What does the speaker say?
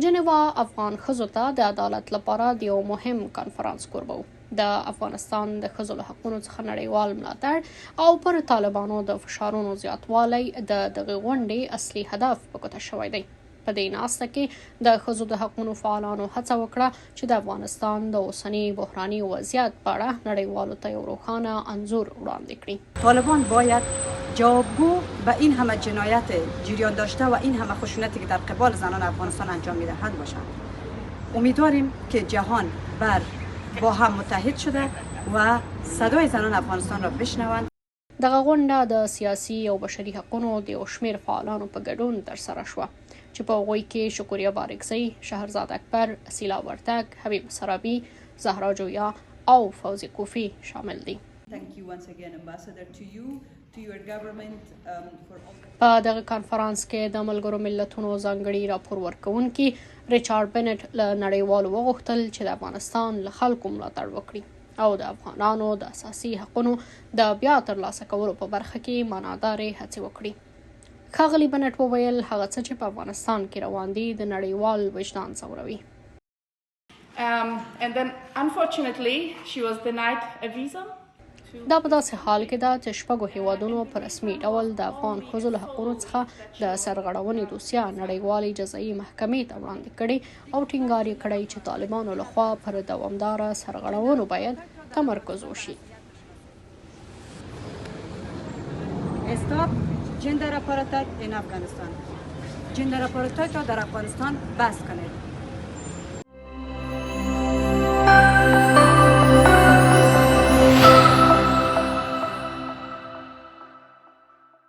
جینوا افغان ښځو ته د عدالت لپاره د یو مهم کنفرانس کوربه و. د افغانستان د ښځو له حقونو څخه نړیوال ملاتړ او پر طالبانو د فشارونو زیاتوالی د دغې غونډې اصلي هدف په ګوته شوی دی. په دې ناسته کې د ښځو د حقونو فعالانو هڅه وکړه چې د افغانستان د اوسني بحراني وضعیت په اړه نړیوالو ته یو روښانه انځور وړاندې کړي. طالبان باید جوابگو به این همه جنایت جریان داشته و این همه خشونتی که در قبال زنان افغانستان انجام می‌دهند باشند. امیدواریم که جهان با هم متحد شده و صدای زنان افغانستان را بشنوند. دغه غونډه د سیاسي او بشري حقونو د یو شمېر فعالانو په ګډون ترسره شوه چې په هغوی کې شکریه بارکزی، شهرزاد اکبر، سیلا ورتګ، حبیب سرابي، زهرا جویا او فوزي کوفی شامل دي. په دغه کنفرانس کې د ملګرو ملتونو ځانګړي راپور ورکوونکي ریچارډ بېنټ له نړیوالو وغوښتل چې د افغانستان له خلکو ملاتړ وکړي او د افغانانو د اساسي حقونو د بیا ترلاسه کولو په برخه کې معنادارې هڅې وکړي. ښاغلي بېنټ وویل هغه څه چې په افغانستان کې روان دي د نړیوال وجدان ځوروي. And then unfortunately she was denied a visa. دا په داسې حال کې ده چې شپږو هېوادونو په رسمي ډول د افغان ښځو له حقونو څخه د سرغړونې دوسیه نړیوالې جزایي محکمې ته وړاندې کړې او ټینګار یې کړی چې طالبانو لخوا پر دوامداره سرغړونو باید تمرکز وشي. استاپ جندر اپارتاید این افغانستان. جندر اپارتاید را در افغانستان بس کنید.